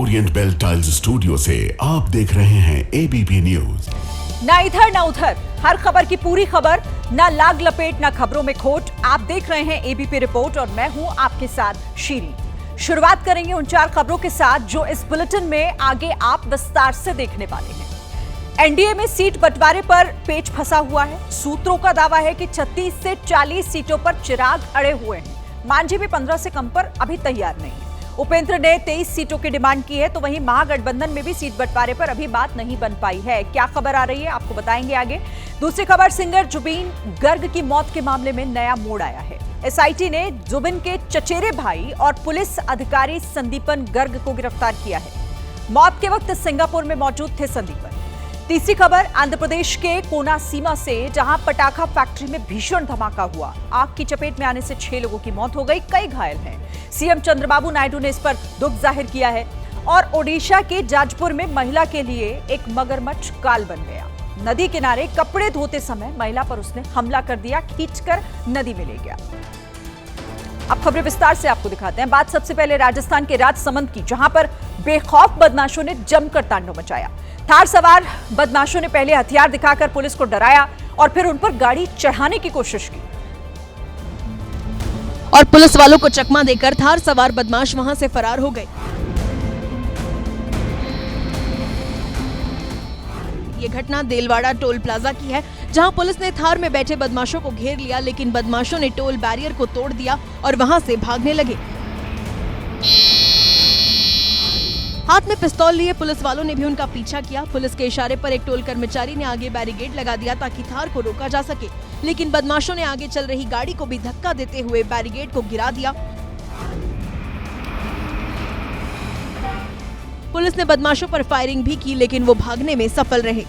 Orient bell tiles studio से आप देख रहे हैं एबीपी न्यूज। ना इधर ना उधर, हर खबर की पूरी खबर, ना लाग लपेट ना खबरों में खोट। आप देख रहे हैं एबीपी रिपोर्ट और मैं हूं आपके साथ शीरी। शुरुआत करेंगे उन 4 खबरों के साथ जो इस बुलेटिन में आगे आप विस्तार से देखने वाले हैं। एनडीए में सीट बंटवारे पर पेच फंसा हुआ है। सूत्रों का दावा है कि 36 से 40 सीटों पर चिराग अड़े हुए हैं। मांझी भी 15 से कम पर अभी तैयार नहीं है। उपेंद्र ने 23 सीटों की डिमांड की है, तो वहीं महागठबंधन में भी सीट बंटवारे पर अभी बात नहीं बन पाई है। क्या खबर आ रही है आपको बताएंगे आगे। दूसरी खबर, सिंगर जुबिन गर्ग की मौत के मामले में नया मोड़ आया है। एसआईटी ने जुबिन के चचेरे भाई और पुलिस अधिकारी संदीपन गर्ग को गिरफ्तार किया है। मौत के वक्त सिंगापुर में मौजूद थे संदीपन। तीसरी खबर, आंध्र प्रदेश के कोनासीमा से जहां पटाखा फैक्ट्री में भीषण धमाका हुआ। आग की चपेट में आने से 6 लोगों की मौत हो गई, कई घायल हैं। सीएम चंद्रबाबू नायडू ने इस पर दुख जाहिर किया है। और ओडिशा के जाजपुर में महिला के लिए एक मगरमच्छ काल बन गया। नदी किनारे कपड़े धोते समय महिला पर उसने हमला कर दिया, खींचकर नदी में ले गया। अब खबरें विस्तार से आपको दिखाते हैं। बात सबसे पहले राजस्थान के राजसमंद की, जहां पर बेखौफ बदमाशों ने जमकर तांडव मचाया। थार सवार बदमाशों ने पहले हथियार दिखाकर पुलिस को डराया और फिर उन पर गाड़ी चढ़ाने की कोशिश की और पुलिस वालों को चकमा देकर थार सवार बदमाश वहां से फरार हो गए। ये घटना देलवाड़ा टोल प्लाजा की है, जहां पुलिस ने थार में बैठे बदमाशों को घेर लिया, लेकिन बदमाशों ने टोल बैरियर को तोड़ दिया और वहां से भागने लगे। हाथ में पिस्तौल लिए पुलिस वालों ने भी उनका पीछा किया। पुलिस के इशारे पर एक टोल कर्मचारी ने आगे बैरिकेड लगा दिया ताकि थार को रोका जा सके, लेकिन बदमाशों ने आगे चल रही गाड़ी को भी धक्का देते हुए बैरिकेड को गिरा दिया। पुलिस ने बदमाशों पर फायरिंग भी की, लेकिन वो भागने में सफल रहे।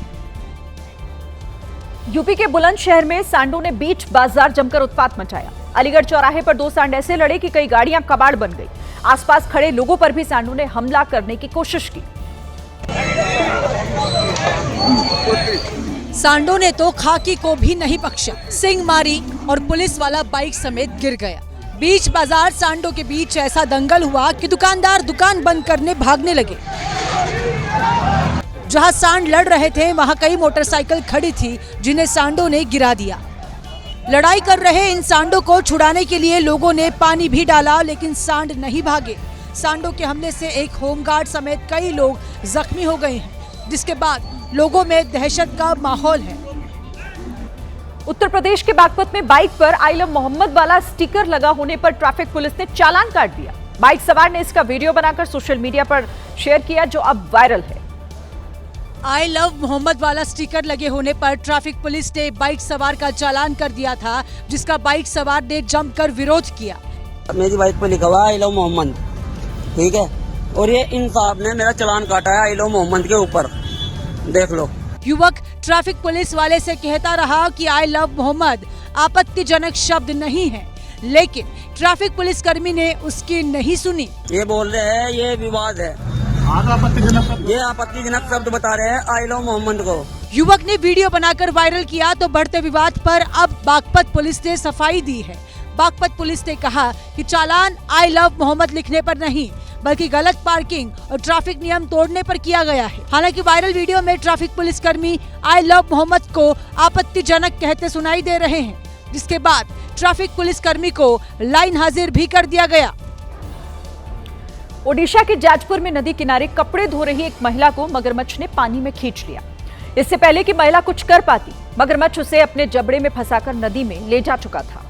यूपी के बुलंदशहर में सांडों ने बीच बाजार जमकर उत्पात मचाया। अलीगढ़ चौराहे पर 2 सांड ऐसे लड़े कि कई गाड़ियां कबाड़ बन गई। आसपास खड़े लोगों पर भी सांडों ने हमला करने की कोशिश की। सांडों ने तो खाकी को भी नहीं बख्शा, सिंग मारी और पुलिस वाला बाइक समेत गिर गया। बीच बाजार सांडों के बीच ऐसा दंगल हुआ कि दुकानदार दुकान बंद करने भागने लगे। जहां सांड लड़ रहे थे वहां कई मोटरसाइकिल खड़ी थी, जिन्हें सांडों ने गिरा दिया। लड़ाई कर रहे इन सांडों को छुड़ाने के लिए लोगों ने पानी भी डाला, लेकिन सांड नहीं भागे। सांडों के हमले से एक होमगार्ड समेत कई लोग जख्मी हो गए हैं, जिसके बाद लोगों में दहशत का माहौल है। उत्तर प्रदेश के बागपत में बाइक पर आई लव मोहम्मद वाला स्टिकर लगा होने पर ट्रैफिक पुलिस ने चालान काट दिया। बाइक सवार ने इसका वीडियो बनाकर सोशल मीडिया पर शेयर किया, जो अब वायरल है। आई लव मोहम्मद वाला स्टिकर लगे होने पर ट्रैफिक पुलिस ने बाइक सवार का चालान कर दिया था, जिसका बाइक सवार ने जमकर विरोध किया। मेरी बाइक पर लिखा हुआ आई लव मोहम्मद, ठीक है, और ये इन साहब ने मेरा चालान काटा है आई लव मोहम्मद के ऊपर, देख लो। युवक ट्रैफिक पुलिस वाले से कहता रहा कि आई लव मोहम्मद आपत्तिजनक शब्द नहीं है, लेकिन ट्रैफिक पुलिस कर्मी ने उसकी नहीं सुनी। ये बोल रहे हैं ये विवाद है, ये आपत्तिजनक शब्द बता रहे हैं आई लव मोहम्मद को। युवक ने वीडियो बनाकर वायरल किया तो बढ़ते विवाद पर अब बागपत पुलिस ने सफाई दी है। बागपत पुलिस ने कहा कि चालान आई लव मोहम्मद लिखने पर नहीं, बल्कि गलत पार्किंग और ट्रैफिक नियम तोड़ने पर किया गया है। हालांकि वायरल वीडियो में ट्रैफिक पुलिस कर्मी आई लव मोहम्मद को आपत्तिजनक कहते सुनाई दे रहे हैं, जिसके बाद ट्रैफिक पुलिस कर्मी को लाइन हाजिर भी कर दिया गया। ओडिशा के जाजपुर में नदी किनारे कपड़े धो रही एक महिला को मगरमच्छ ने पानी में खींच लिया। इससे पहले कि महिला कुछ कर पाती, मगरमच्छ उसे अपने जबड़े में फंसाकर नदी में ले जा चुका था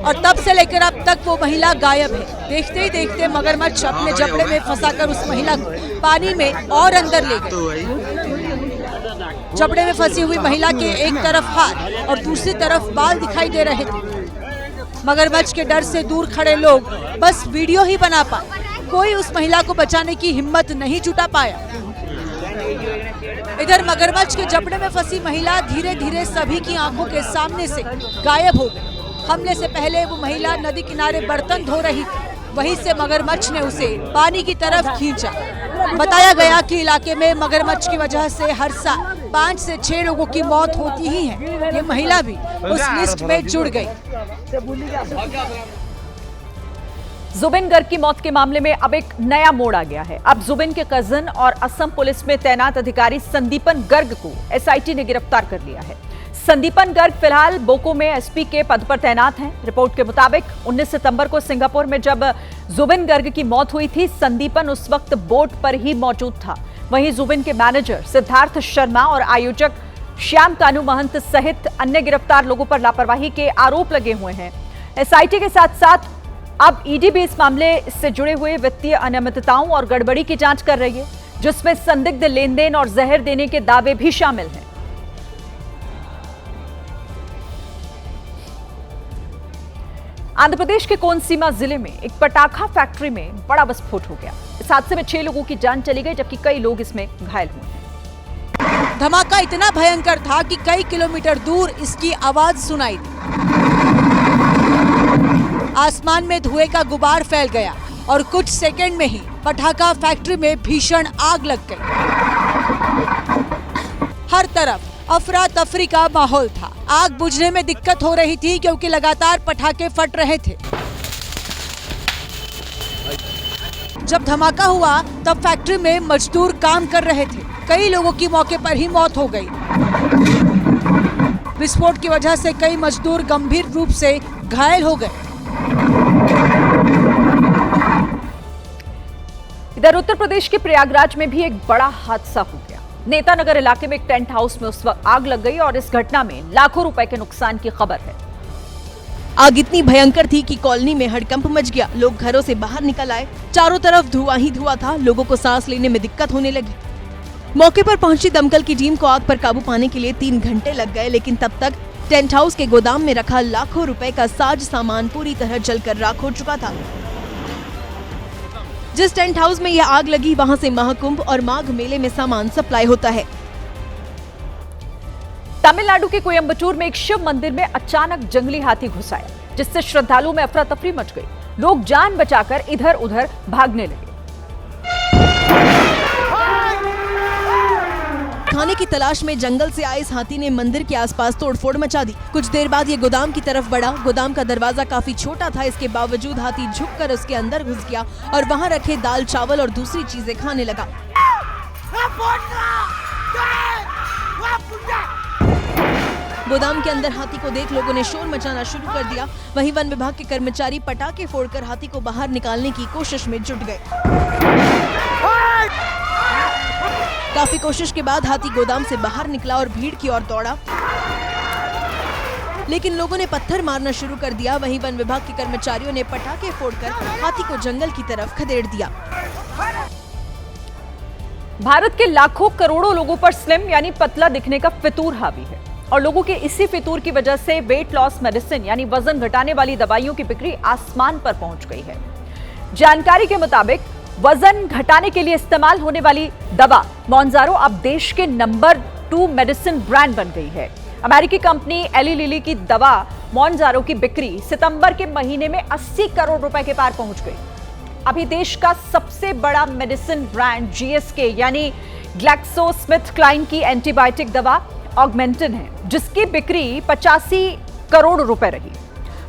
और तब से लेकर अब तक वो महिला गायब है। देखते ही देखते मगरमच्छ अपने जबड़े में फंसाकर उस महिला को पानी में और अंदर ले गए। जबड़े में फंसी हुई महिला के एक तरफ हाथ और दूसरी तरफ बाल दिखाई दे रहे थे। मगरमच्छ के डर से दूर खड़े लोग बस वीडियो ही बना पाए, कोई उस महिला को बचाने की हिम्मत नहीं जुटा पाया। इधर मगरमच्छ के जबड़े में फंसी महिला धीरे धीरे सभी की आंखों के सामने से गायब हो गई। हमले से पहले वो महिला नदी किनारे बर्तन धो रही थी, वहीं से मगरमच्छ ने उसे पानी की तरफ खींचा। बताया गया कि इलाके में मगरमच्छ की वजह से हर साल 5 से 6 लोगों की मौत होती ही है। ये महिला भी उस लिस्ट में जुड़ गई। जुबिन गर्ग की मौत के मामले में अब एक नया मोड़ आ गया है। अब जुबिन के कजन और असम पुलिस में तैनात अधिकारी संदीपन गर्ग को एसआईटी ने गिरफ्तार कर लिया है। संदीपन गर्ग फिलहाल बोको में एसपी के पद पर तैनात हैं। रिपोर्ट के मुताबिक 19 सितंबर को सिंगापुर में जब जुबिन गर्ग की मौत हुई थी, संदीपन उस वक्त बोट पर ही मौजूद था। वहीं जुबिन के मैनेजर सिद्धार्थ शर्मा और आयोजक श्याम कानू महंत सहित अन्य गिरफ्तार लोगों पर लापरवाही के आरोप लगे हुए हैं। एसआईटी के साथ साथ अब ईडी भी इस मामले से जुड़े हुए वित्तीय अनियमितताओं और गड़बड़ी की जांच कर रही है, जिसमें संदिग्ध लेन देन और जहर देने के दावे भी शामिल हैं। आंध्र प्रदेश के कोनसीमा जिले में एक पटाखा फैक्ट्री में बड़ा विस्फोट हो गया। इस हादसे में 6 लोगों की जान चली गई, जबकि कई लोग इसमें घायल हुए हैं। धमाका इतना भयंकर था कि कई किलोमीटर दूर इसकी आवाज सुनाई दी। आसमान में धुएं का गुबार फैल गया और कुछ सेकंड में ही पटाखा फैक्ट्री में भीषण आग लग गई। हर तरफ अफरा तफरी का माहौल था। आग बुझने में दिक्कत हो रही थी क्योंकि लगातार पटाखे फट रहे थे। जब धमाका हुआ तब फैक्ट्री में मजदूर काम कर रहे थे। कई लोगों की मौके पर ही मौत हो गई। विस्फोट की वजह से कई मजदूर गंभीर रूप से घायल हो गए। इधर उत्तर प्रदेश के प्रयागराज में भी एक बड़ा हादसा हो गया। नेता नगर इलाके में एक टेंट हाउस में उस वक्त आग लग गई और इस घटना में लाखों रुपए के नुकसान की खबर है। आग इतनी भयंकर थी कि कॉलोनी में हड़कंप मच गया। लोग घरों से बाहर निकल आए। चारों तरफ धुआं ही धुआं था। लोगों को सांस लेने में दिक्कत होने लगी। मौके पर पहुंची दमकल की टीम को आग पर काबू पाने के लिए 3 घंटे लग गए, लेकिन तब तक टेंट हाउस के गोदाम में रखा लाखों रुपए का साज सामान पूरी तरह जलकर राख हो चुका था। जिस टेंट हाउस में यह आग लगी, वहां से महाकुंभ और माघ मेले में सामान सप्लाई होता है। तमिलनाडु के कोयम्बटूर में एक शिव मंदिर में अचानक जंगली हाथी घुस आया, जिससे श्रद्धालुओं में अफरा तफरी मच गई। लोग जान बचाकर इधर उधर भागने लगे। खाने की तलाश में जंगल से आए इस हाथी ने मंदिर के आसपास तोड़फोड़ मचा दी। कुछ देर बाद ये गोदाम की तरफ बढ़ा। गोदाम का दरवाजा काफी छोटा था, इसके बावजूद हाथी झुककर उसके अंदर घुस गया और वहां रखे दाल चावल और दूसरी चीजें खाने लगा। गोदाम के अंदर हाथी को देख लोगों ने शोर मचाना शुरू कर दिया। वहीं वन विभाग के कर्मचारी पटाखे फोड़कर हाथी को बाहर निकालने की कोशिश में जुट गए। काफी कोशिश के बाद हाथी गोदाम से बाहर निकला और भीड़ की ओर दौड़ा, लेकिन लोगों ने पत्थर मारना शुरू कर दिया। वहीं वन विभाग के कर्मचारियों ने पटाखे फोड़कर हाथी को जंगल की तरफ खदेड़ दिया। भारत के लाखों करोड़ों लोगों पर स्लिम यानी पतला दिखने का फितूर हावी है और लोगों के इसी फितूर की वजह से वेट लॉस मेडिसिन यानी वजन घटाने वाली दवाइयों की बिक्री आसमान पर पहुंच गई है। जानकारी के मुताबिक वजन घटाने के लिए इस्तेमाल होने वाली दवा मॉन्जारो अब देश के नंबर 2 मेडिसिन ब्रांड बन गई है। अमेरिकी कंपनी एली लिली की दवा मॉन्जारो की बिक्री सितंबर के महीने में 80 करोड़ रुपए के पार पहुंच गई। अभी देश का सबसे बड़ा मेडिसिन ब्रांड जीएसके यानी ग्लैक्सोस्मिथक्लाइन की एंटीबायोटिक दवा ऑगमेंटिन है, जिसकी बिक्री 85 करोड़ रुपए रही।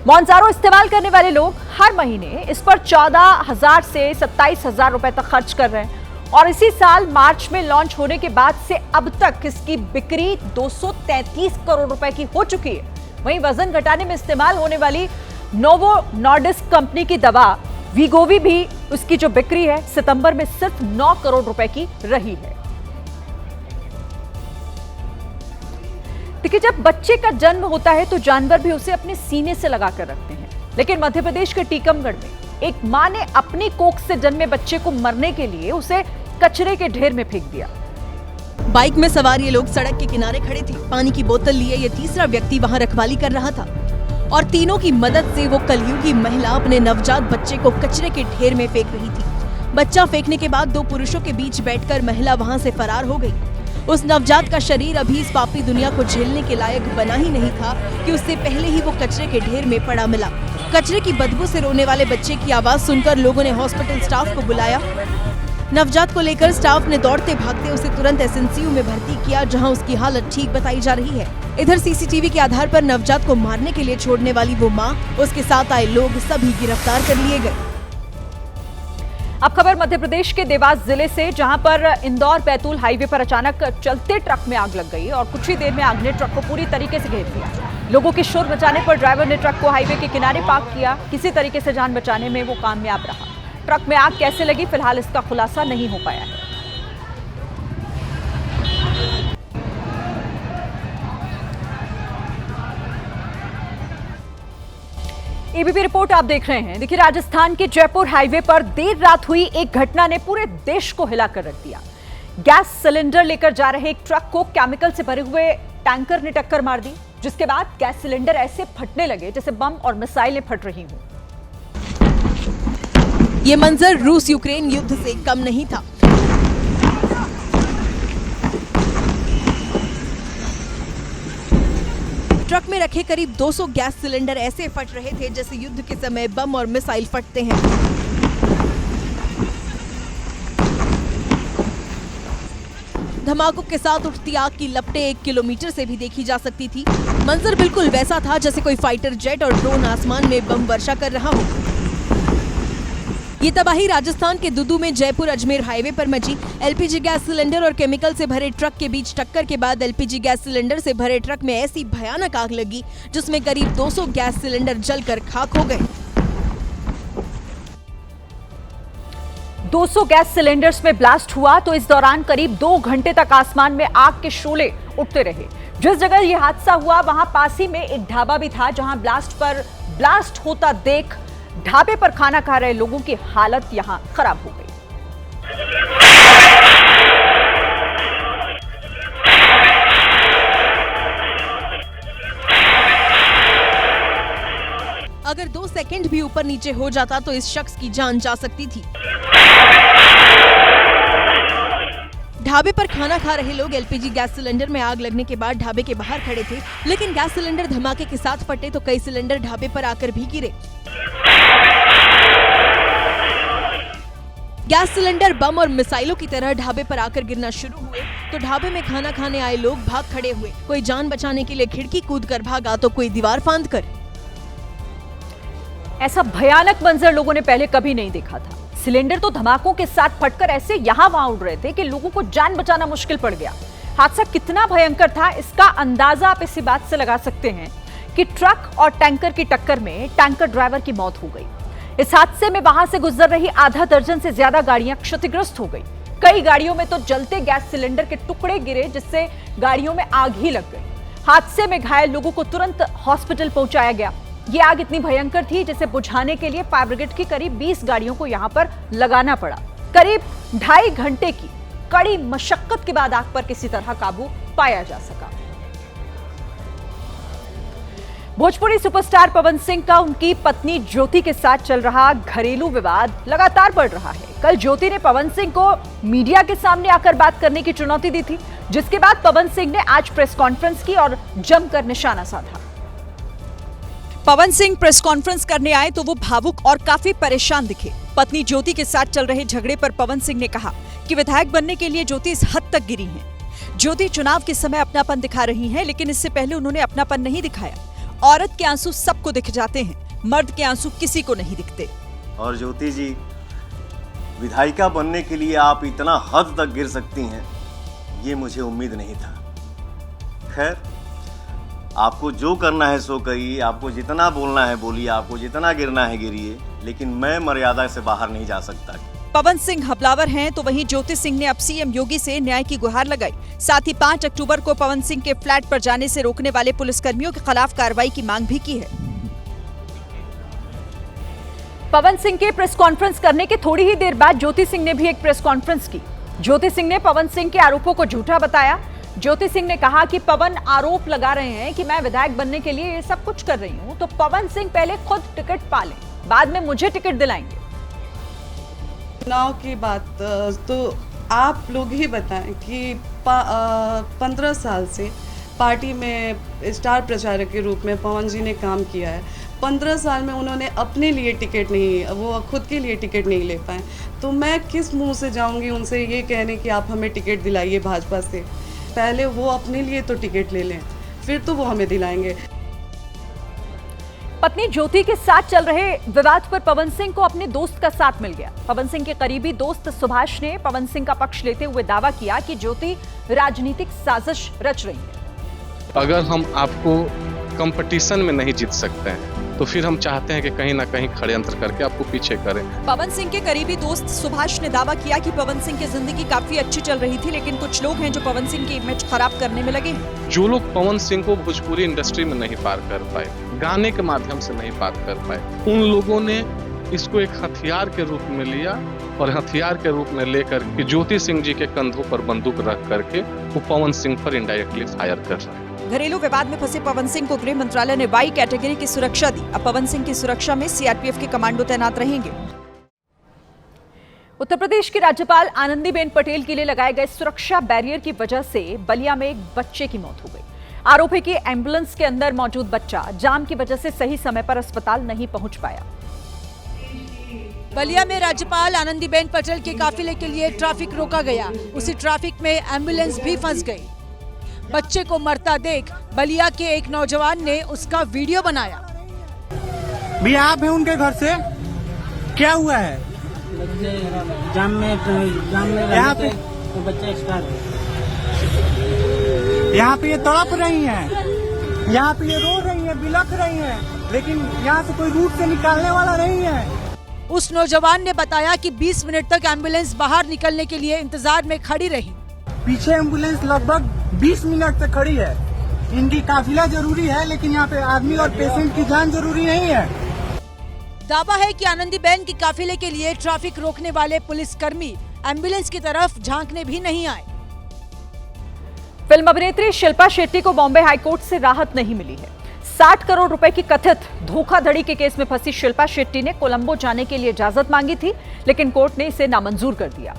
मॉन्जारो इस्तेमाल करने वाले लोग हर महीने इस पर 14,000 से 27,000 रुपए तक खर्च कर रहे हैं और इसी साल मार्च में लॉन्च होने के बाद से अब तक इसकी बिक्री 233 करोड़ रुपए की हो चुकी है। वहीं वजन घटाने में इस्तेमाल होने वाली नोवो नॉर्डिस्क कंपनी की दवा वीगोवी भी उसकी जो बिक्री है सितंबर में सिर्फ 9 करोड़ रुपए की रही है। देखिए, जब बच्चे का जन्म होता है तो जानवर भी उसे अपने सीने से लगाकर रखते हैं, लेकिन मध्य प्रदेश के टीकमगढ़ में एक मां ने अपनी कोख से जन्मे बच्चे को मरने के लिए उसे कचरे के ढेर में फेंक दिया। बाइक में सवार ये लोग सड़क के किनारे खड़े थे। पानी की बोतल लिए ये तीसरा व्यक्ति वहां रखवाली कर रहा था और तीनों की मदद से वो कलयुगी महिला अपने नवजात बच्चे को कचरे के ढेर में फेंक रही थी। बच्चा फेंकने के बाद 2 पुरुषों के बीच बैठकर महिला वहां से फरार हो गई। उस नवजात का शरीर अभी इस पापी दुनिया को झेलने के लायक बना ही नहीं था कि उससे पहले ही वो कचरे के ढेर में पड़ा मिला। कचरे की बदबू से रोने वाले बच्चे की आवाज सुनकर लोगों ने हॉस्पिटल स्टाफ को बुलाया। नवजात को लेकर स्टाफ ने दौड़ते भागते उसे तुरंत एसएनसीयू में भर्ती किया, जहां उसकी हालत ठीक बताई जा रही है। इधर सीसीटीवी के आधार पर नवजात को मारने के लिए छोड़ने वाली वो माँ, उसके साथ आए लोग सभी गिरफ्तार कर लिए गए। अब खबर मध्य प्रदेश के देवास जिले से, जहां पर इंदौर बैतूल हाईवे पर अचानक चलते ट्रक में आग लग गई और कुछ ही देर में आग ने ट्रक को पूरी तरीके से घेर लिया। लोगों के शोर मचाने पर ड्राइवर ने ट्रक को हाईवे के किनारे पार्क किया। किसी तरीके से जान बचाने में वो कामयाब रहा। ट्रक में आग कैसे लगी, फिलहाल इसका खुलासा नहीं हो पाया है। एबीपी रिपोर्ट आप देख रहे हैं। देखिए, राजस्थान के जयपुर हाईवे पर देर रात हुई एक घटना ने पूरे देश को हिलाकर रख दिया। गैस सिलेंडर लेकर जा रहे एक ट्रक को केमिकल से भरे हुए टैंकर ने टक्कर मार दी, जिसके बाद गैस सिलेंडर ऐसे फटने लगे जैसे बम और मिसाइलें फट रही हों। ये मंजर रूस यूक्रेन युद्ध से कम नहीं था। ट्रक में रखे करीब 200 गैस सिलेंडर ऐसे फट रहे थे जैसे युद्ध के समय बम और मिसाइल फटते हैं। धमाकों के साथ उठती आग की लपटें 1 किलोमीटर से भी देखी जा सकती थी। मंजर बिल्कुल वैसा था जैसे कोई फाइटर जेट और ड्रोन आसमान में बम वर्षा कर रहा हो। ये तबाही राजस्थान के दुदू में जयपुर अजमेर हाईवे पर मची। एलपीजी गैस सिलेंडर और केमिकल से भरे ट्रक के बीच टक्कर के बाद एलपीजी गैस सिलेंडर से भरे ट्रक में ऐसी भयानक आग लगी जिसमें करीब 200 गैस सिलेंडर जलकर खाक हो गए। 200 गैस सिलेंडर्स में ब्लास्ट हुआ तो इस दौरान करीब 2 घंटे तक आसमान में आग के शोले उठते रहे। जिस जगह यह हादसा हुआ वहां पास ही में एक ढाबा भी था, जहां ब्लास्ट होता देख ढाबे पर खाना खा रहे लोगों की हालत यहां खराब हो गई। अगर 2 सेकंड भी ऊपर नीचे हो जाता तो इस शख्स की जान जा सकती थी। ढाबे पर खाना खा रहे लोग एलपीजी गैस सिलेंडर में आग लगने के बाद ढाबे के बाहर खड़े थे, लेकिन गैस सिलेंडर धमाके के साथ फटे तो कई सिलेंडर ढाबे पर आकर भी गिरे। गैस सिलेंडर बम और मिसाइलों की तरह ढाबे पर आकर गिरना शुरू हुए तो ढाबे में खाना खाने आए लोग भाग खड़े हुए। कोई जान बचाने के लिए खिड़की कूदकर भागा तो कोई दीवार फांदकर। ऐसा भयानक मंजर लोगों ने पहले कभी नहीं देखा था। सिलेंडर तो धमाकों के साथ फटकर ऐसे यहां वहां उड़ रहे थे कि लोगों को जान बचाना मुश्किल पड़ गया। हादसा कितना भयंकर था इसका अंदाजा आप इसी बात से लगा सकते हैं कि ट्रक और टैंकर की टक्कर में टैंकर ड्राइवर की मौत हो गई। इस हादसे में वहां से गुजर रही आधा दर्जन से ज्यादा गाड़ियां क्षतिग्रस्त हो गई। कई गाड़ियों में तो जलते गैस सिलेंडर के टुकड़े गिरे, जिससे गाड़ियों में आग ही लग गई। हादसे में घायल लोगों को तुरंत हॉस्पिटल पहुंचाया गया। ये आग इतनी भयंकर थी जिसे बुझाने के लिए फायर ब्रिगेड की करीब 20 गाड़ियों को यहां पर लगाना पड़ा। करीब 2.5 घंटे की कड़ी मशक्कत के बाद आग पर किसी तरह काबू पाया जा सका। भोजपुरी सुपरस्टार पवन सिंह का उनकी पत्नी ज्योति के साथ चल रहा घरेलू विवाद लगातार बढ़ रहा है। कल ज्योति ने पवन सिंह को मीडिया के सामने आकर बात करने की चुनौती दी थी, जिसके बाद पवन सिंह ने आज प्रेस कॉन्फ्रेंस की और जमकर निशाना साधा। पवन सिंह प्रेस कॉन्फ्रेंस करने आए तो वो भावुक और काफी परेशान दिखे। पत्नी ज्योति के साथ चल रहे झगड़े पर पवन सिंह ने कहा कि विधायक बनने के लिए ज्योति इस हद तक गिरी हैं। ज्योति चुनाव के समय अपनापन दिखा रही हैं, लेकिन इससे पहले उन्होंने अपनापन नहीं दिखाया। औरत के आंसू सबको दिख जाते हैं, मर्द के आंसू किसी को नहीं दिखते। और ज्योति जी, विधायिका बनने के लिए आप इतना हद तक गिर सकती हैं, ये मुझे उम्मीद नहीं था। खैर, आपको जो करना है सो करिए, आपको जितना बोलना है बोलिए, आपको जितना गिरना है गिरिए, लेकिन मैं मर्यादा से बाहर नहीं जा सकता। पवन सिंह हमलावर हैं तो वहीं ज्योति सिंह ने अब सीएम योगी से न्याय की गुहार लगाई। साथ ही 5 अक्टूबर को पवन सिंह के फ्लैट पर जाने से रोकने वाले पुलिसकर्मियों के खिलाफ कार्रवाई की मांग भी की है। पवन सिंह के प्रेस कॉन्फ्रेंस करने के थोड़ी ही देर बाद ज्योति सिंह ने भी एक प्रेस कॉन्फ्रेंस की। ज्योति सिंह ने पवन सिंह के आरोपों को झूठा बताया। ज्योति सिंह ने कहा कि पवन आरोप लगा रहे हैं कि मैं विधायक बनने के लिए ये सब कुछ कर रही हूं, तो पवन सिंह पहले खुद टिकट पा लें, बाद में मुझे टिकट दिलाएंगे। चुनाव की बात तो आप लोग ही बताएं कि 15 साल से पार्टी में स्टार प्रचारक के रूप में पवन जी ने काम किया है। 15 साल में उन्होंने अपने लिए टिकट नहीं, वो खुद के लिए टिकट नहीं ले पाए, तो मैं किस मुंह से जाऊंगी उनसे ये कहने कि आप हमें टिकट दिलाइए भाजपा से। पहले वो अपने लिए तो टिकट ले लें, फिर तो वो हमें दिलाएंगे। पत्नी ज्योति के साथ चल रहे विवाद पर पवन सिंह को अपने दोस्त का साथ मिल गया। पवन सिंह के करीबी दोस्त सुभाष ने पवन सिंह का पक्ष लेते हुए दावा किया कि ज्योति राजनीतिक साजिश रच रही है। अगर हम आपको कंपटीशन में नहीं जीत सकते हैं तो फिर हम चाहते हैं कि कहीं ना कहीं षड्यंत्र करके आपको पीछे करें। पवन सिंह के करीबी दोस्त सुभाष ने दावा किया कि पवन सिंह की जिंदगी काफी अच्छी चल रही थी, लेकिन कुछ लोग हैं जो पवन सिंह की इमेज खराब करने में लगे हैं। जो लोग पवन सिंह को भोजपुरी इंडस्ट्री में नहीं पार कर पाए, गाने के माध्यम से नहीं पार कर पाए, उन लोगों ने इसको एक हथियार के रूप में लिया और हथियार के रूप में लेकर के ज्योति सिंह जी के कंधों पर बंदूक रख करके वो पवन सिंह पर इनडायरेक्टली फायर कर रहे हैं। घरेलू विवाद में फंसे पवन सिंह को गृह मंत्रालय ने वाई कैटेगरी की सुरक्षा दी। अब पवन सिंह की सुरक्षा में सीआरपीएफ के कमांडो तैनात रहेंगे। उत्तर प्रदेश की राज्यपाल आनंदीबेन पटेल के लिए लगाए गए सुरक्षा बैरियर की वजह से बलिया में एक बच्चे की मौत हो गई। आरोप है कि एम्बुलेंस के अंदर मौजूद बच्चा जाम की वजह से सही समय पर अस्पताल नहीं पहुंच पाया। बलिया में राज्यपाल आनंदीबेन पटेल के काफिले के लिए ट्रैफिक रोका गया। उसी ट्रैफिक में एम्बुलेंस भी फंस गई। बच्चे को मरता देख बलिया के एक नौजवान ने उसका वीडियो बनाया। भैया आप हैं उनके घर से? क्या हुआ है? जाम में यहाँ पे तो बच्चे यहाँ पे ये तड़प रही हैं, यहाँ पे ये रो रही हैं, बिलख रही हैं, लेकिन यहाँ से कोई रूट से निकालने वाला नहीं है। उस नौजवान ने बताया कि 20 मिनट तक एम्बुलेंस बाहर निकलने के लिए इंतजार में खड़ी रही। पीछे एम्बुलेंस लगभग 20 मिनट से खड़ी है। इनकी काफिला जरूरी है, लेकिन यहाँ पे आदमी और पेशेंट की जान जरूरी नहीं है। दावा है कि आनंदीबेन की काफिले के लिए ट्रैफिक रोकने वाले पुलिसकर्मी एम्बुलेंस की तरफ झांकने भी नहीं आए। फिल्म अभिनेत्री शिल्पा शेट्टी को बॉम्बे हाईकोर्ट से राहत नहीं मिली है। 60 करोड़ रुपए की कथित धोखाधड़ी के केस में फंसी शिल्पा शेट्टी ने कोलंबो जाने के लिए इजाजत मांगी थी, लेकिन कोर्ट ने इसे नामंजूर कर दिया।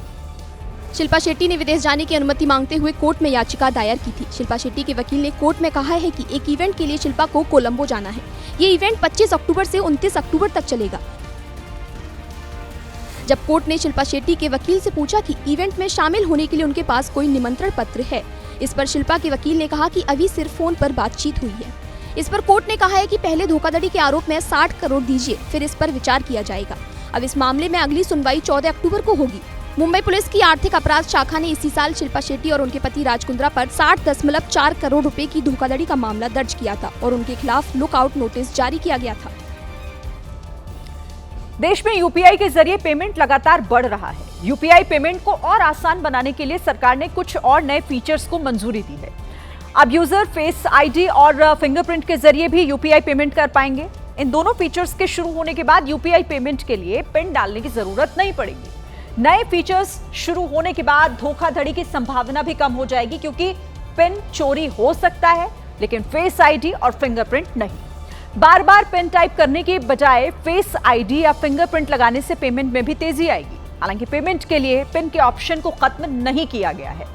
शिल्पा शेट्टी ने विदेश जाने की अनुमति मांगते हुए कोर्ट में याचिका दायर की थी। शिल्पा शेट्टी के वकील ने कोर्ट में कहा है कि एक इवेंट के लिए शिल्पा को कोलंबो जाना है। ये इवेंट 25 अक्टूबर से 29 अक्टूबर तक चलेगा। जब कोर्ट ने शिल्पा शेट्टी के वकील से पूछा कि इवेंट में शामिल होने के लिए उनके पास कोई निमंत्रण पत्र है, इस पर शिल्पा के वकील ने कहा कि अभी सिर्फ फोन पर बातचीत हुई है। इस पर कोर्ट ने कहा है कि पहले धोखाधड़ी के आरोप में 60 करोड़ दीजिए, फिर इस पर विचार किया जाएगा। अब इस मामले में अगली सुनवाई 14 अक्टूबर को होगी। मुंबई पुलिस की आर्थिक अपराध शाखा ने इसी साल शिल्पा शेट्टी और उनके पति राज कुंद्रा पर 60.4 करोड़ रुपए की धोखाधड़ी का मामला दर्ज किया था और उनके खिलाफ लुकआउट नोटिस जारी किया गया था। देश में यूपीआई के जरिए पेमेंट लगातार बढ़ रहा है। यूपीआई पेमेंट को और आसान बनाने के लिए सरकार ने कुछ और नए फीचर्स को मंजूरी दी है। अब यूजर फेस आईडी और फिंगरप्रिंट के जरिए भी यूपीआई पेमेंट कर पाएंगे। इन दोनों फीचर्स के शुरू होने के बाद यूपीआई पेमेंट के लिए पिन डालने की जरूरत नहीं पड़ेगी। नए फीचर्स शुरू होने के बाद धोखाधड़ी की संभावना भी कम हो जाएगी, क्योंकि पिन चोरी हो सकता है लेकिन फेस आईडी और फिंगरप्रिंट नहीं। बार बार पिन टाइप करने की बजाय फेस आईडी या फिंगरप्रिंट लगाने से पेमेंट में भी तेजी आएगी। हालांकि पेमेंट के लिए पिन के ऑप्शन को खत्म नहीं किया गया है।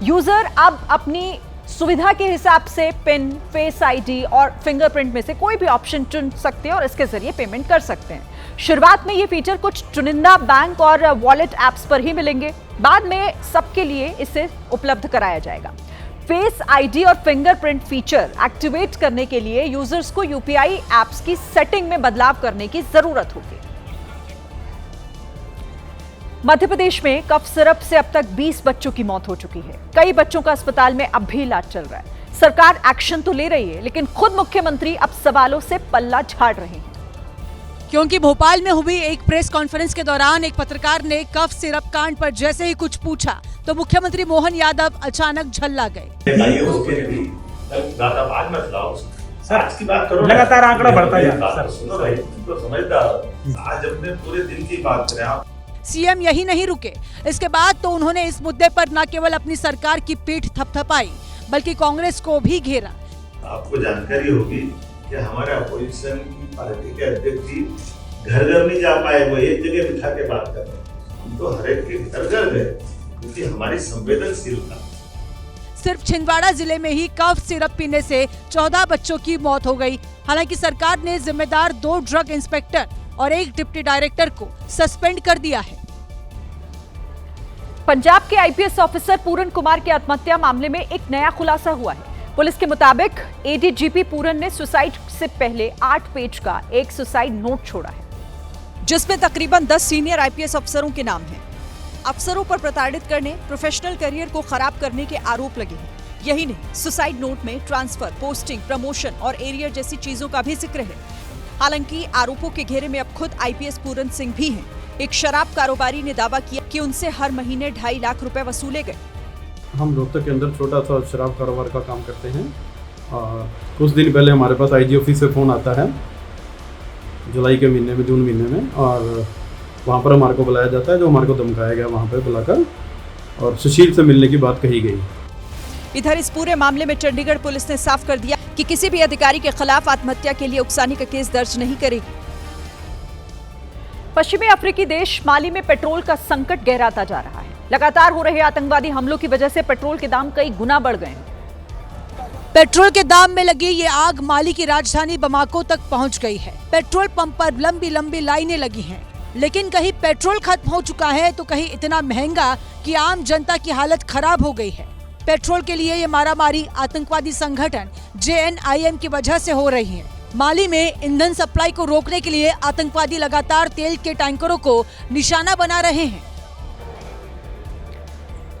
यूजर अब अपनी सुविधा के हिसाब से पिन, फेस आईडी और फिंगरप्रिंट में से कोई भी ऑप्शन चुन सकते हैं और इसके जरिए पेमेंट कर सकते हैं। शुरुआत में ये फीचर कुछ चुनिंदा बैंक और वॉलेट ऐप्स पर ही मिलेंगे, बाद में सबके लिए इसे उपलब्ध कराया जाएगा। फेस आईडी और फिंगरप्रिंट फीचर एक्टिवेट करने के लिए यूजर्स को यूपीआई ऐप्स की सेटिंग में बदलाव करने की जरूरत होगी। मध्य प्रदेश में कफ सिरप से अब तक 20 बच्चों की मौत हो चुकी है। कई बच्चों का अस्पताल में अब भी इलाज चल रहा है। सरकार एक्शन तो ले रही है, लेकिन खुद मुख्यमंत्री अब सवालों से पल्ला झाड़ रहे हैं। क्योंकि भोपाल में हुई एक प्रेस कॉन्फ्रेंस के दौरान एक पत्रकार ने कफ सिरप कांड पर जैसे ही कुछ पूछा तो मुख्यमंत्री मोहन यादव अचानक झल्ला गए। आज की बात करो, लगातार आंकड़ा बढ़ता जा रहा है। आज अपने पूरे दिन की बात करें आप। सीएम यही नहीं रुके। इसके बाद तो उन्होंने इस मुद्दे पर न केवल अपनी सरकार की पीठ थपथपाई, बल्कि कांग्रेस को भी घेरा। आपको जानकारी होगी कि हमारे अपोजिशन की पार्टी के अध्यक्ष जी घर घर नहीं जा पाए, वो एक जगह बिठा के बात कर रहे हैं। हम तो हर एक के घर घर गए, क्योंकि हमारी संवेदनशीलता। सिर्फ छिंदवाड़ा जिले में ही कफ सिरप पीने से 14 बच्चों की मौत हो गई। हालांकि सरकार ने जिम्मेदार 2 ड्रग इंस्पेक्टर और 1 डिप्टी डायरेक्टर को सस्पेंड कर दिया है। पंजाब के आईपीएस ऑफिसर पूरन कुमार की आत्महत्या मामले में एक नया खुलासा हुआ है। पुलिस के मुताबिक एडीजीपी पूरन ने सुसाइड से पहले 8 पेज का एक सुसाइड नोट छोड़ा है, जिसमें तकरीबन 10 सीनियर आईपीएस अफसरों के नाम हैं। अफसरों पर प्रताड़ित करने, प्रोफेशनल करियर को खराब करने के आरोप लगे हैं। यही नहीं, सुसाइड नोट में ट्रांसफर, पोस्टिंग, प्रमोशन और एरियर जैसी चीजों का भी जिक्र है। हालांकि आरोपों के घेरे में अब खुद आईपीएस पूरन सिंह भी हैं। एक शराब कारोबारी ने दावा किया कि उनसे हर महीने 2.5 लाख रुपए वसूले गए। हम रोहतक के अंदर छोटा सा शराब कारोबार का काम करते हैं और कुछ दिन पहले हमारे पास आईजी ऑफिस से फ़ोन आता है जुलाई के महीने में, जून महीने में, और वहाँ पर हमारे को बुलाया जाता है, जो हमारे को धमकाया गया वहाँ पर बुलाकर, और सुशील से मिलने की बात कही गई। इधर इस पूरे मामले में चंडीगढ़ पुलिस ने साफ कर दिया कि किसी भी अधिकारी के खिलाफ आत्महत्या के लिए उकसाने का केस दर्ज नहीं करेगी। पश्चिमी अफ्रीकी देश माली में पेट्रोल का संकट गहराता जा रहा है। लगातार हो रहे आतंकवादी हमलों की वजह से पेट्रोल के दाम कई गुना बढ़ गए हैं। पेट्रोल के दाम में लगी ये आग माली की राजधानी बमाको तक पहुंच गई है। पेट्रोल पंप पर लंबी लंबी लाइनें लगी हैं, लेकिन कहीं पेट्रोल खत्म हो चुका है तो कहीं इतना महंगा कि आम जनता की हालत खराब हो गई है। पेट्रोल के लिए ये मारामारी आतंकवादी संगठन JNIM की वजह से हो रही है। माली में ईंधन सप्लाई को रोकने के लिए आतंकवादी लगातार तेल के टैंकरों को निशाना बना रहे हैं।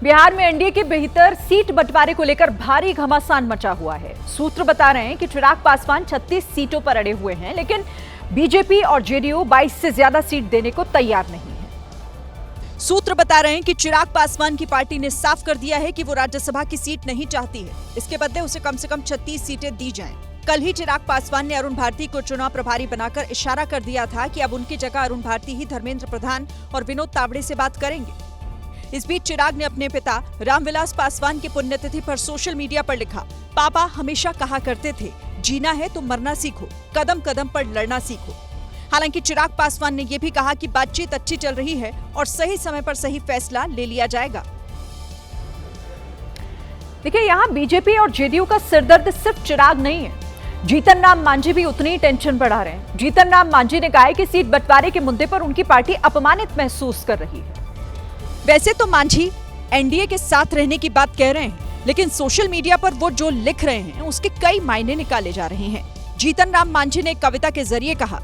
बिहार में एनडीए के बेहतर सीट बंटवारे को लेकर भारी घमासान मचा हुआ है। सूत्र बता रहे हैं कि चिराग पासवान 36 सीटों पर अड़े हुए हैं, लेकिन बीजेपी और जेडीयू 22 से ज्यादा सीट देने को तैयार नहीं है। सूत्र बता रहे हैं कि चिराग पासवान की पार्टी ने साफ कर दिया है कि वो राज्यसभा की सीट नहीं चाहती है। इसके बदले उसे कम से कम 36 सीटें दी जाएं। कल ही चिराग पासवान ने अरुण भारती को चुनाव प्रभारी बनाकर इशारा कर दिया था कि अब उनकी जगह अरुण भारती ही धर्मेंद्र प्रधान और विनोद तावड़े से बात करेंगे। इस बीच चिराग ने अपने पिता रामविलास पासवान की पुण्यतिथि पर सोशल मीडिया पर लिखा, पापा हमेशा कहा करते थे, जीना है तो मरना सीखो, कदम कदम पर लड़ना सीखो। हालांकि चिराग पासवान ने यह भी कहा कि बातचीत अच्छी चल रही है और सही समय पर सही फैसला ले लिया जाएगा। देखिए, यहाँ बीजेपी और जेडीयू का सिरदर्द सिर्फ चिराग नहीं है, जीतन राम मांझी भी उतनी ही टेंशन बढ़ा रहे हैं। जीतन राम मांझी ने कहा है कि सीट बंटवारे के मुद्दे पर उनकी पार्टी अपमानित महसूस कर रही है। वैसे तो मांझी एनडीए के साथ रहने की बात कह रहे हैं, लेकिन सोशल मीडिया पर वो जो लिख रहे हैं उसके कई मायने निकाले जा रहे हैं। जीतन राम मांझी ने एक कविता के जरिए कहा,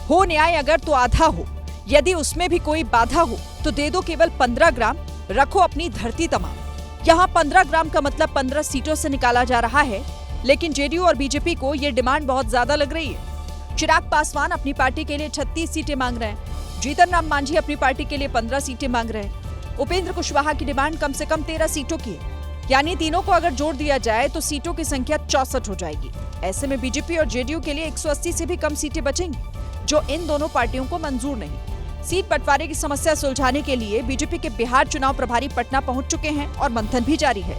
हो न्याय अगर तो आधा हो, यदि उसमें भी कोई बाधा हो तो दे दो केवल 15 ग्राम, रखो अपनी धरती तमाम। यहाँ 15 ग्राम का मतलब 15 सीटों से निकाला जा रहा है, लेकिन जेडीयू और बीजेपी को ये डिमांड बहुत ज्यादा लग रही है। चिराग पासवान अपनी पार्टी के लिए 36 सीटें मांग रहे हैं, जीतन राम मांझी अपनी पार्टी के लिए 15 सीटें मांग रहे हैं। उपेंद्र कुशवाहा की डिमांड कम से कम 13 सीटों की है, यानी तीनों को अगर जोड़ दिया जाए तो सीटों की संख्या 64 हो जाएगी। ऐसे में बीजेपी और जेडीयू के लिए 180 से भी कम सीटें बचेंगी, जो इन दोनों पार्टियों को मंजूर नहीं। सीट बंटवारे की समस्या सुलझाने के लिए बीजेपी के बिहार चुनाव प्रभारी पटना पहुंच चुके हैं और मंथन भी जारी है।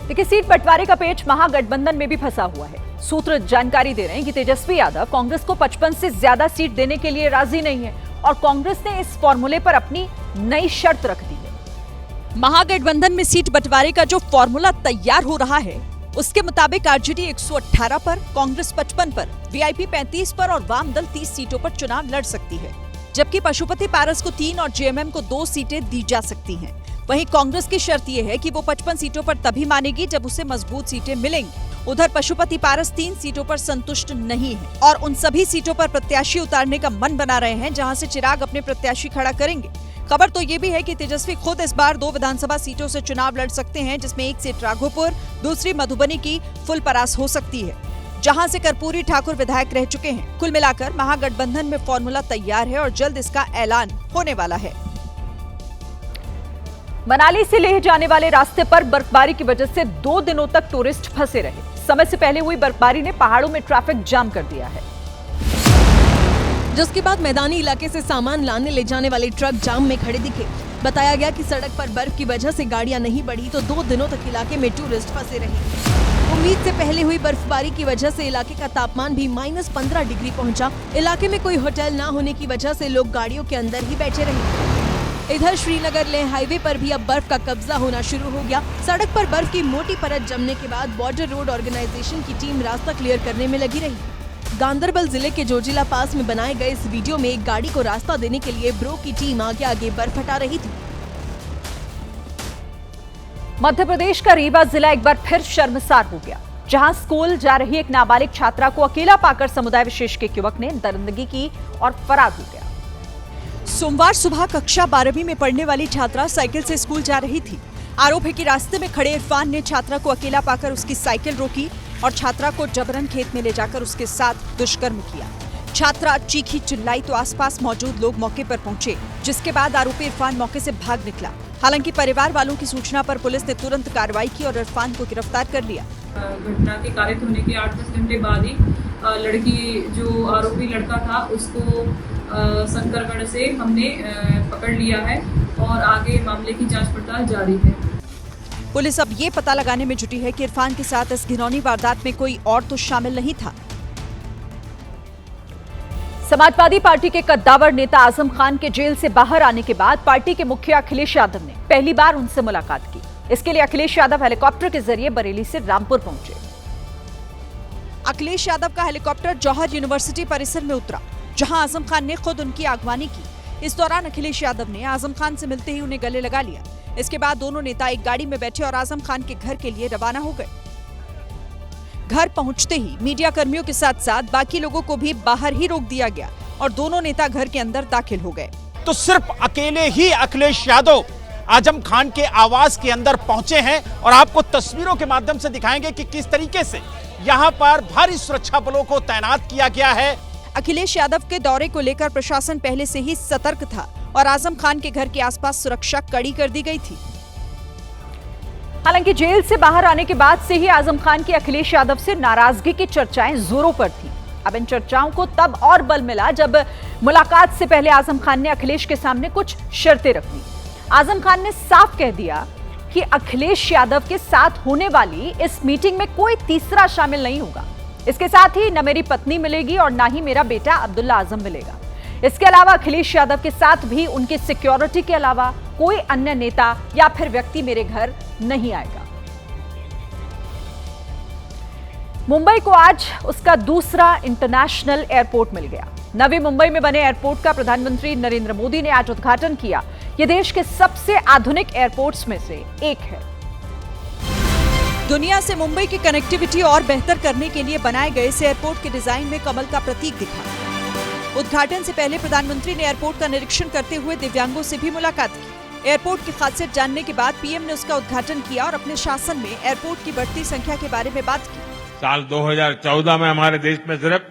देखिए, सीट बंटवारे का पेच महागठबंधन में भी फंसा हुआ है। सूत्र जानकारी दे रहे हैं कि तेजस्वी यादव कांग्रेस को 55 से ज्यादा सीट देने के लिए राजी नहीं है और कांग्रेस ने इस फॉर्मूले पर अपनी नई शर्त रख दी है। महागठबंधन में सीट बंटवारे का जो फॉर्मूला तैयार हो रहा है, उसके मुताबिक आरजेडी 118 पर, कांग्रेस 55 पर, वीआईपी 35 पर और वाम दल 30 सीटों पर चुनाव लड़ सकती है, जबकि पशुपति पारस को 3 और जेएमएम को 2 सीटें दी जा सकती हैं। वहीं कांग्रेस की शर्त यह है कि वो 55 सीटों पर तभी मानेगी जब उसे मजबूत सीटें मिलेंगी। उधर पशुपति पारस 3 सीटों पर संतुष्ट नहीं है और उन सभी सीटों पर प्रत्याशी उतारने का मन बना रहे हैं जहां से चिराग अपने प्रत्याशी खड़ा करेंगे। खबर तो ये भी है कि तेजस्वी खुद इस बार 2 विधानसभा सीटों से चुनाव लड़ सकते हैं, जिसमें एक सीट राघोपुर, दूसरी मधुबनी की फुलपरास हो सकती है, जहां से कर्पूरी ठाकुर विधायक रह चुके हैं। कुल मिलाकर महागठबंधन में फॉर्मूला तैयार है और जल्द इसका ऐलान होने वाला है। मनाली से लेह जाने वाले रास्ते पर बर्फबारी की वजह से 2 दिनों तक टूरिस्ट फंसे रहे। समय से पहले हुई बर्फबारी ने पहाड़ों में ट्रैफिक जाम कर दिया है, जिसके बाद मैदानी इलाके से सामान लाने ले जाने वाले ट्रक जाम में खड़े दिखे। बताया गया कि सड़क पर बर्फ की वजह से गाड़ियां नहीं बढ़ी तो 2 दिनों तक इलाके में टूरिस्ट फंसे रहे। उम्मीद से पहले हुई बर्फबारी की वजह से इलाके का तापमान भी -15 डिग्री पहुंचा। इलाके में कोई होटल न होने की वजह से लोग गाड़ियों के अंदर ही बैठे रहे। इधर श्रीनगर लेह हाईवे पर भी अब बर्फ का कब्जा होना शुरू हो गया। सड़क पर बर्फ की मोटी परत जमने के बाद बॉर्डर रोड ऑर्गेनाइजेशन की टीम रास्ता क्लियर करने में लगी रही। गांदरबल जिले के जोजिला पास में बनाए गए इस वीडियो में एक गाड़ी को रास्ता देने के लिए ब्रो की टीम आगे आगे बर्फ हटा रही थी। मध्य प्रदेश का रीवा जिला एक बार फिर शर्मसार हो गया, जहां स्कूल जा रही एक नाबालिग छात्रा को अकेला पाकर समुदाय विशेष के युवक ने दरिंदगी की और फरार हो गया। सोमवार सुबह कक्षा 12वीं में पढ़ने वाली छात्रा साइकिल से स्कूल जा रही थी। आरोप है कि रास्ते में खड़े इरफान ने छात्रा को अकेला पाकर उसकी साइकिल रोकी और छात्रा को जबरन खेत में ले जाकर उसके साथ दुष्कर्म किया। छात्रा चीखी चिल्लाई तो आसपास मौजूद लोग मौके पर पहुंचे, जिसके बाद आरोपी इरफान मौके से भाग निकला। हालांकि परिवार वालों की सूचना पर पुलिस ने तुरंत कार्रवाई की और इरफान को गिरफ्तार कर लिया। घटना के कारित होने के 8-10 घंटे बाद ही लड़की जो आरोपी लड़का था उसको संकरगढ़ से हमने पकड़ लिया है और आगे मामले की जांच पड़ताल जारी है। पुलिस अब ये पता लगाने में जुटी है कि इरफान के साथ इस घिनौनी वारदात में कोई और तो शामिल नहीं था। समाजवादी पार्टी के कद्दावर नेता आजम खान के जेल से बाहर आने के बाद पार्टी के मुखिया अखिलेश यादव ने पहली बार उनसे मुलाकात की। इसके लिए अखिलेश यादव हेलीकॉप्टर के जरिए बरेली से रामपुर पहुंचे। अखिलेश यादव का हेलीकॉप्टर जौहर यूनिवर्सिटी परिसर में उतरा, जहां आजम खान ने खुद उनकी अगवानी की। इस दौरान अखिलेश यादव ने आजम खान से मिलते ही उन्हें गले लगा लिया। इसके बाद दोनों नेता एक गाड़ी में बैठे और आजम खान के घर के लिए रवाना हो गए। घर पहुंचते ही मीडिया कर्मियों के साथ साथ बाकी लोगों को भी बाहर ही रोक दिया गया और दोनों नेता घर के अंदर दाखिल हो गए। तो सिर्फ अकेले ही अखिलेश यादव आजम खान के आवास के अंदर पहुंचे हैं और आपको तस्वीरों के माध्यम से दिखाएंगे कि किस तरीके से यहां पर भारी सुरक्षा बलों को तैनात किया गया है। अखिलेश यादव के दौरे को लेकर प्रशासन पहले से ही सतर्क था और आजम खान के घर के आसपास सुरक्षा कड़ी कर दी गई थी। हालांकि जेल से बाहर आने के बाद से ही आजम खान की अखिलेश यादव से नाराजगी की चर्चाएं जोरों पर थी। अब इन चर्चाओं को तब और बल मिला जब मुलाकात से पहले आजम खान ने अखिलेश के सामने कुछ शर्तें रखी। आजम खान ने साफ कह दिया कि अखिलेश यादव के साथ होने वाली इस मीटिंग में कोई तीसरा शामिल नहीं होगा। इसके साथ ही न मेरी पत्नी मिलेगी और ना ही मेरा बेटा अब्दुल्ला आजम मिलेगा। इसके अलावा अखिलेश यादव के साथ भी उनकी सिक्योरिटी के अलावा कोई अन्य नेता या फिर व्यक्ति मेरे घर नहीं आएगा। मुंबई को आज उसका दूसरा इंटरनेशनल एयरपोर्ट मिल गया। नवी मुंबई में बने एयरपोर्ट का प्रधानमंत्री नरेंद्र मोदी ने आज उद्घाटन किया। यह देश के सबसे आधुनिक एयरपोर्ट्स में से एक है। दुनिया से मुंबई की कनेक्टिविटी और बेहतर करने के लिए बनाए गए इस एयरपोर्ट के डिजाइन में कमल का प्रतीक दिखा। उद्घाटन से पहले प्रधानमंत्री ने एयरपोर्ट का निरीक्षण करते हुए दिव्यांगों से भी मुलाकात की। एयरपोर्ट की खासियत जानने के बाद पीएम ने उसका उद्घाटन किया और अपने शासन में एयरपोर्ट की बढ़ती संख्या के बारे में बात की। साल 2014 में हमारे देश में सिर्फ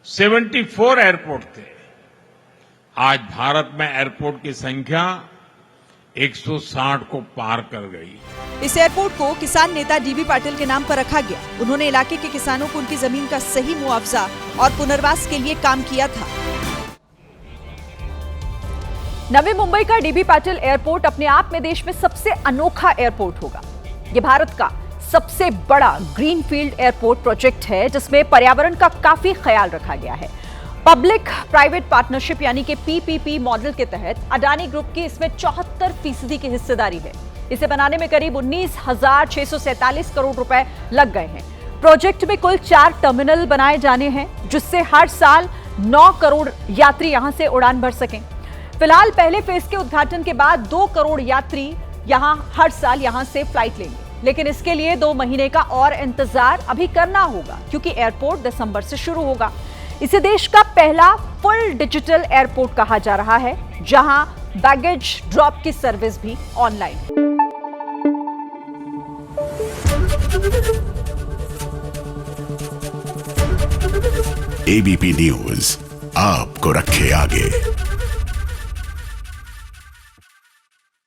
74 एयरपोर्ट थे। आज भारत में एयरपोर्ट की संख्या 160 को पार कर गई। इस एयरपोर्ट को किसान नेता डीबी पाटिल के नाम पर रखा गया। उन्होंने इलाके के किसानों को उनकी जमीन का सही मुआवजा और पुनर्वास के लिए काम किया था। नवी मुंबई का डीबी पाटिल एयरपोर्ट अपने आप में देश में सबसे अनोखा एयरपोर्ट होगा। ये भारत का सबसे बड़ा ग्रीनफील्ड एयरपोर्ट प्रोजेक्ट है, जिसमें पर्यावरण का काफी ख्याल रखा गया है। पब्लिक प्राइवेट पार्टनरशिप यानी कि पीपीपी मॉडल के तहत अडानी ग्रुप की इसमें 74% की हिस्सेदारी है। इसे बनाने में करीब 19,647 करोड़ रुपए लग गए हैं। प्रोजेक्ट में कुल 4 टर्मिनल बनाए जाने हैं, जिससे हर साल 9 करोड़ यात्री यहां से उड़ान भर सकें। फिलहाल पहले फेज के उद्घाटन के बाद 2 करोड़ यात्री यहां हर साल यहां से फ्लाइट लेंगे, लेकिन इसके लिए 2 महीने का और इंतजार अभी करना होगा, क्योंकि एयरपोर्ट दिसंबर से शुरू होगा। इसे देश का पहला फुल डिजिटल एयरपोर्ट कहा जा रहा है, जहां बैगेज ड्रॉप की सर्विस भी ऑनलाइन। एबीपी न्यूज आपको रखे आगे।